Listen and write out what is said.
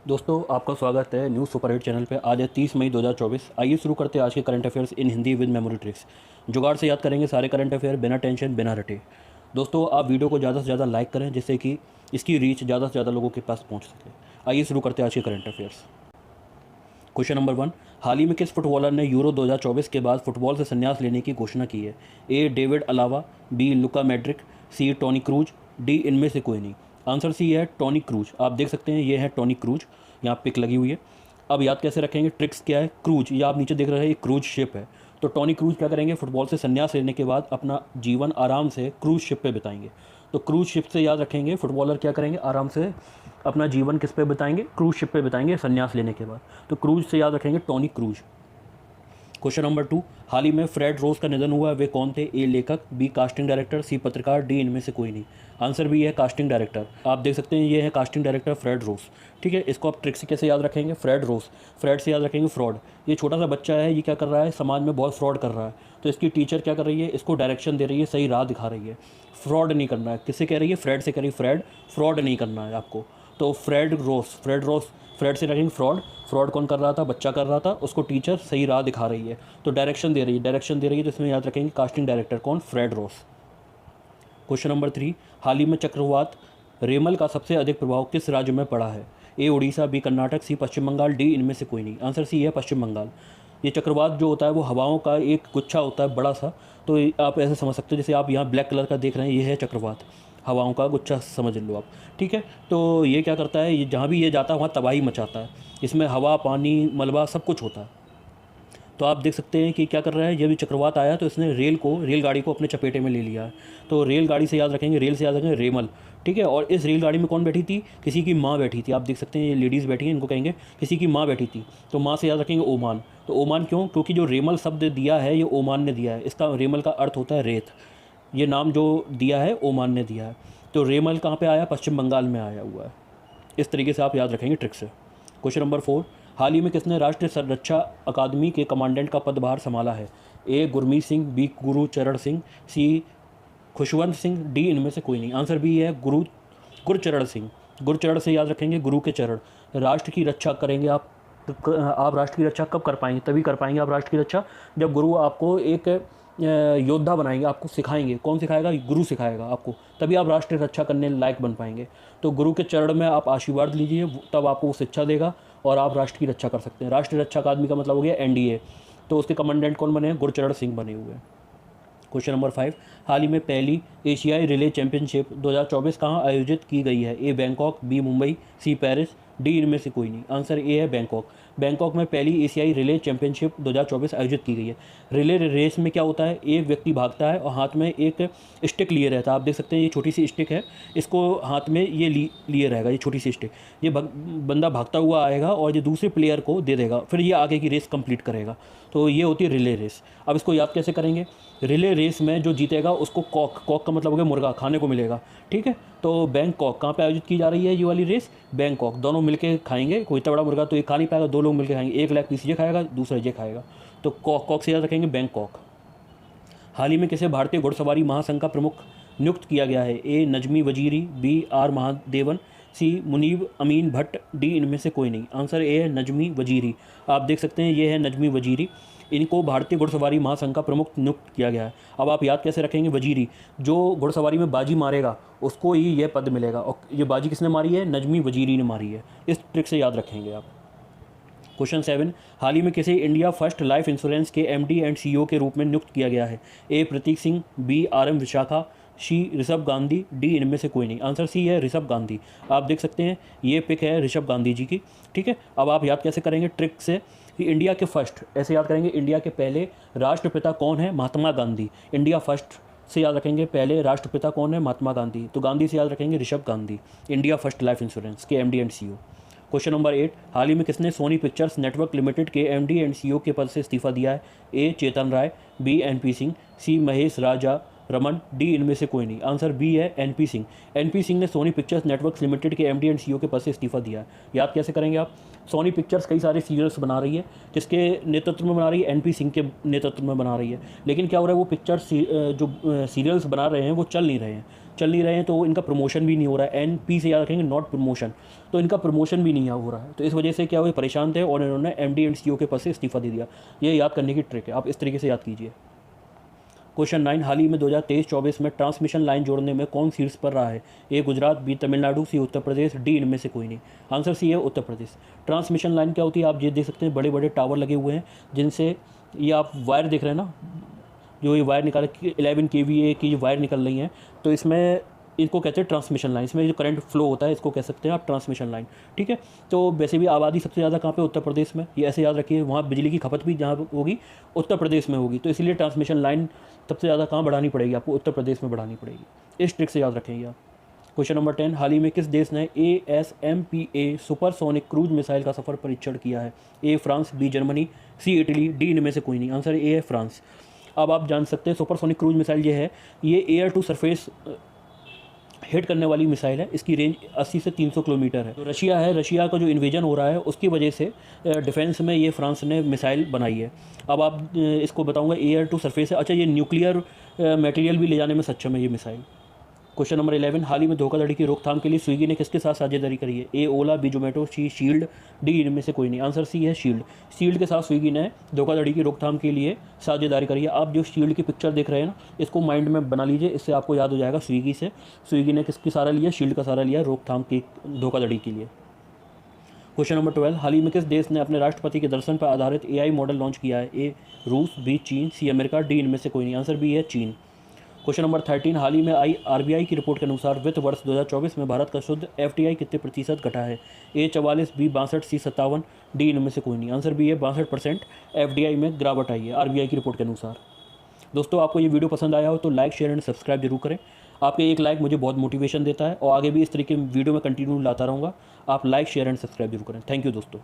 दोस्तों आपका स्वागत है न्यूज़ सुपर हिट चैनल पे। आज है 30 मई 2024। आइए शुरू करते हैं आज के current affairs in Hindi with memory tricks. जुगाड़ से याद करेंगे सारे करंट अफेयर बिना टेंशन बिना रटे। दोस्तों आप वीडियो को ज़्यादा से ज़्यादा लाइक करें जिससे कि इसकी रीच ज़्यादा से ज़्यादा लोगों के पास पहुँच सके। आइए शुरू करते हैं आज के करंट अफेयर्स। क्वेश्चन नंबर 1, हाल ही में किस फुटबॉलर ने यूरो 2024 के बाद फुटबॉल से संन्यास लेने की घोषणा की है? ए डेविड अलावा, बी लुका मैड्रिक, सी टोनी क्रूज, डी इनमें से कोई नहीं। आंसर सी है टोनी क्रूज। आप देख सकते हैं ये है टोनी क्रूज, यहाँ पिक लगी हुई है। अब याद कैसे रखेंगे, ट्रिक्स क्या है? क्रूज, ये आप नीचे देख रहे हैं, ये क्रूज शिप है। तो टोनी क्रूज क्या करेंगे, फुटबॉल से संन्यास लेने के बाद अपना जीवन आराम से क्रूज शिप पे बिताएंगे। तो क्रूज शिप से याद रखेंगे फुटबॉलर क्या करेंगे, आराम से अपना जीवन किस पे बिताएंगे, क्रूज शिप पे बिताएंगे संन्यास लेने के बाद। तो क्रूज से याद रखेंगे टोनी क्रूज। क्वेश्चन नंबर 2, हाल ही में फ्रेड रोज का निधन हुआ, वे कौन थे? ए लेखक, बी कास्टिंग डायरेक्टर, सी पत्रकार, डी इनमें से कोई नहीं। आंसर बी है कास्टिंग डायरेक्टर। आप देख सकते हैं ये है कास्टिंग डायरेक्टर फ्रेड रोज। ठीक है, इसको आप ट्रिक से कैसे याद रखेंगे? फ्रेड रोज, फ्रेड से याद रखेंगे फ्रॉड। ये छोटा सा बच्चा है, ये क्या कर रहा है, समाज में बहुत फ्रॉड कर रहा है। तो इसकी टीचर क्या कर रही है, इसको डायरेक्शन दे रही है, सही राह दिखा रही है। फ्रॉड नहीं करना है। किससे कह रही है? फ्रेड से कह रही है, फ्रेड फ्रॉड नहीं करना है आपको। तो फ्रेड रोज, फ्रेड रोज, फ्रेड से रखेंगे फ्रॉड। फ्रॉड कौन कर रहा था? बच्चा कर रहा था, उसको टीचर सही राह दिखा रही है। तो डायरेक्शन दे रही है, डायरेक्शन दे रही है, तो इसमें याद रखेंगे कास्टिंग डायरेक्टर कौन? फ्रेड रोस। क्वेश्चन नंबर 3, हाल ही में चक्रवात रेमल का सबसे अधिक प्रभाव किस राज्य में पड़ा है? ए उड़ीसा, बी कर्नाटक, सी पश्चिम बंगाल, डी इनमें से कोई नहीं। आंसर सी है पश्चिम बंगाल। ये चक्रवात जो होता है वो हवाओं का एक गुच्छा होता है बड़ा सा। तो आप ऐसे समझ सकते हो, जैसे आप यहाँ ब्लैक कलर का देख रहे हैं, ये है चक्रवात, हवाओं का गुच्छा समझ लो आप। ठीक है, तो ये क्या करता है, ये जहाँ भी ये जाता है वहाँ तबाही मचाता है। इसमें हवा, पानी, मलबा सब कुछ होता है। तो आप देख सकते हैं कि क्या कर रहा है, जब ये चक्रवात आया तो इसने रेलगाड़ी को अपने चपेटे में ले लिया है। तो रेलगाड़ी से याद रखेंगे, रेल से याद रखेंगे रेमल। ठीक है, और इस रेलगाड़ी में कौन बैठी थी? किसी की माँ बैठी थी। आप देख सकते हैं ये लेडीज़ बैठी हैं, इनको कहेंगे किसी की माँ बैठी थी। तो माँ से याद रखेंगे ओमान। तो ओमान क्यों? क्योंकि जो रेमल शब्द दिया है ये ओमान ने दिया है। इसका रेमल का अर्थ होता है रेत। ये नाम जो दिया है ओमान ने दिया है। तो रेमल कहाँ पे आया? पश्चिम बंगाल में आया हुआ है। इस तरीके से आप याद रखेंगे ट्रिक से। क्वेश्चन नंबर 4, हाल ही में किसने राष्ट्रीय संरक्षा अकादमी के कमांडेंट का पदभार संभाला है? ए गुरमीत सिंह, बी गुरुचरण सिंह, सी खुशवंत सिंह, डी इनमें से कोई नहीं। आंसर बी है गुरचरण सिंह। गुरचरण से याद रखेंगे गुरु के चरण। राष्ट्र की रक्षा करेंगे आप। तो आप राष्ट्र की रक्षा कब कर पाएंगे? तभी कर पाएंगे आप राष्ट्र की रक्षा जब गुरु आपको एक योद्धा बनाएंगे, आपको सिखाएंगे। कौन सिखाएगा? गुरु सिखाएगा आपको, तभी आप राष्ट्रीय रक्षा करने लायक बन पाएंगे। तो गुरु के चरण में आप आशीर्वाद लीजिए, तब आपको वो शिक्षा देगा और आप राष्ट्र की रक्षा कर सकते हैं। राष्ट्रीय रक्षा अकादमी का मतलब हो गया एनडीए। तो उसके कमांडेंट कौन बने हैं? गुरचरण सिंह बने हुए हैं। क्वेश्चन नंबर 5, हाल ही में पहली एशियाई रिले चैंपियनशिप 2024 कहाँ आयोजित की गई है? A Bangkok, B Mumbai, C Paris, D इनमें से कोई नहीं। आंसर ए है बैंकॉक। बैंकॉक में पहली एशियाई रिले चैंपियनशिप 2024 आयोजित की गई है। रिले रेस में क्या होता है, एक व्यक्ति भागता है और हाथ में एक स्टिक लिए रहता है। आप देख सकते हैं ये छोटी सी स्टिक है, इसको हाथ में ये लिए रहेगा, ये छोटी सी स्टिक। ये बंदा भागता हुआ आएगा और ये दूसरे प्लेयर को दे देगा, फिर ये आगे की रेस कंप्लीट करेगा। तो ये होती है रिले रेस। अब इसको याद कैसे करेंगे? रिले रेस में जो जीतेगा उसको कॉक का मतलब हो गया मुर्गा, खाने को मिलेगा। ठीक है, तो बैंकॉक कहाँ पे आयोजित की जा रही है ये वाली रेस? बैंकॉक। दोनों मिलके खाएंगे, कोई इतना बड़ा मुर्गा तो ये खा नहीं पाएगा, दो लोग मिलकर खाएंगे। एक लेग पीस ये खाएगा, दूसरा ये खाएगा। तो कॉक से याद रखेंगे बैंकॉक। हाल ही में किसे भारतीय घुड़सवारी महासंघ का प्रमुख नियुक्त किया गया है? A Najmi Waziri, B R Mahadevan, C Muneeb Amin Bhat, D इनमें से कोई नहीं। आंसर ए है नजमी वजीरी। आप देख सकते हैं ये है नजमी वजीरी। इनको भारतीय घुड़सवारी महासंघ का प्रमुख नियुक्त किया गया है। अब आप याद कैसे रखेंगे? वजीरी, जो घुड़सवारी में बाजी मारेगा उसको ही यह पद मिलेगा। और ये बाजी किसने मारी है? नजमी वजीरी ने मारी है। इस ट्रिक से याद रखेंगे आप। क्वेश्चन 7, हाल ही में किसे इंडिया फर्स्ट लाइफ इंश्योरेंस के एमडी एंड सीईओ के रूप में नियुक्त किया गया है? ए प्रतीक सिंह, बी आरएम विशाखा, सी ऋषभ गांधी, डी इनमें से कोई नहीं। आंसर सी है ऋषभ गांधी। आप देख सकते हैं ये पिक है ऋषभ गांधी जी की। ठीक है, अब आप याद कैसे करेंगे ट्रिक से कि इंडिया के फर्स्ट, ऐसे याद करेंगे इंडिया के पहले राष्ट्रपिता कौन है? महात्मा गांधी। इंडिया फर्स्ट से याद रखेंगे पहले राष्ट्रपिता कौन है? महात्मा गांधी। तो गांधी से याद रखेंगे Rishabh Gandhi. India First Life Insurance के MD and CEO. Question number 8, हाल ही में किसने सोनी पिक्चर्स नेटवर्क लिमिटेड के एमडी एंड सीईओ के पद से इस्तीफा दिया है? A Chetan Rai, B NP Singh, C Mahesh Raja Raman, D इनमें से कोई नहीं। आंसर बी है एनपी सिंह। एनपी सिंह ने सोनी पिक्चर्स नेटवर्क लिमिटेड के एमडी एंड सीईओ के पद से इस्तीफा दिया है। याद कैसे करेंगे आप? सोनी पिक्चर्स कई सारे सीरियल्स बना रही है, किसके नेतृत्व में बना रही है? एनपी सिंह के नेतृत्व में बना रही है। लेकिन क्या हो रहा है, वो पिक्चर्स जो सीरियल्स बना रहे हैं वो चल नहीं रहे हैं। चल नहीं रहे हैं तो इनका प्रमोशन भी नहीं हो रहा है। एन पी से याद रखेंगे, नॉट प्रमोशन, तो इनका प्रमोशन भी नहीं हो रहा है। तो इस वजह से क्या हुए, परेशान थे और इन्होंने MD एंड CEO के पद से इस्तीफा दे दिया। ये याद करने की ट्रिक है, आप इस तरीके से याद कीजिए। क्वेश्चन 9, हाल ही में 2023-24 में ट्रांसमिशन लाइन जोड़ने में कौन शीर्ष पर रहा है? ए गुजरात, बी तमिलनाडु, सी उत्तर प्रदेश, डी इनमें से कोई नहीं। आंसर सी है उत्तर प्रदेश। ट्रांसमिशन लाइन क्या होती है, आप ये देख सकते हैं बड़े बड़े टावर लगे हुए हैं जिनसे ये आप वायर देख रहे हैं ना, जो ये वायर निकाल 11 kVA की जो वायर निकल रही हैं, तो इसमें इनको कहते हैं ट्रांसमिशन लाइन। इसमें जो करंट फ्लो होता है इसको कह सकते हैं आप ट्रांसमिशन लाइन, ठीक है। तो वैसे भी आबादी सबसे ज़्यादा कहाँ पे, उत्तर प्रदेश में, ये ऐसे याद रखिए। वहाँ बिजली की खपत भी जहाँ होगी उत्तर प्रदेश में होगी, तो इसलिए ट्रांसमिशन लाइन सबसे ज़्यादा कहाँ बढ़ानी पड़ेगी आपको, उत्तर प्रदेश में बढ़ानी पड़ेगी। इस ट्रिक से याद रखेंगे आप। क्वेश्चन नंबर 10, हाल ही में किस देश ने ASMPA सुपरसोनिक क्रूज मिसाइल का सफल परीक्षण किया है? A France, B Germany, C Italy, D इनमें से कोई नहीं। आंसर ए है फ्रांस। अब आप जान सकते हैं सुपरसोनिक क्रूज मिसाइल ये है, ये एयर टू सरफेस हिट करने वाली मिसाइल है। इसकी रेंज 80 से 300 किलोमीटर है। तो रशिया है, रशिया का जो इन्वेजन हो रहा है उसकी वजह से डिफेंस में ये फ्रांस ने मिसाइल बनाई है। अब आप इसको बताऊंगा, एयर टू सरफेस है। अच्छा, ये न्यूक्लियर मटेरियल भी ले जाने में सक्षम है ये मिसाइल। क्वेश्चन नंबर 11, हाल ही में धोखाधड़ी की रोकथाम के लिए स्विगी ने किसके साथ साझेदारी करी है? ए ओला, बी जोमेटो, सी शील्ड, डी इनमें से कोई नहीं। आंसर सी है शील्ड। शील्ड के साथ स्विगी ने धोखाधड़ी की रोकथाम के लिए साझेदारी करी है। आप जो शील्ड की पिक्चर देख रहे हैं ना, इसको माइंड में बना लीजिए, इससे आपको याद हो जाएगा स्विगी से। स्विगी ने किसकी सहारा लिया? शील्ड का सहारा लिया रोकथाम की धोखाधड़ी के लिए। क्वेश्चन नंबर 12, हाल ही में किस देश ने अपने राष्ट्रपति के दर्शन पर आधारित AI मॉडल लॉन्च किया है? ए रूस, बी चीन, सी अमेरिका, डी इनमें से कोई नहीं। आंसर बी है चीन। क्वेश्चन नंबर 13, हाल ही में आई RBI की रिपोर्ट के अनुसार वित्त वर्ष 2024 में भारत का शुद्ध FDI कितने प्रतिशत घटा है? ए 44, बी 62, सी 57, डी इनमें से कोई नहीं। आंसर बी है 62% FDI में गिरावट आई है RBI की रिपोर्ट के अनुसार। दोस्तों, आपको ये वीडियो पसंद आया हो तो लाइक, शेयर एंड सब्सक्राइब जरूर करें। आपके एक लाइक मुझे बहुत मोटिवेशन देता है और आगे भी इस तरीके वीडियो में कंटिन्यू लाता रहूँगा। आप लाइक, शेयर एंड सब्सक्राइब जरूर करें। थैंक यू दोस्तों।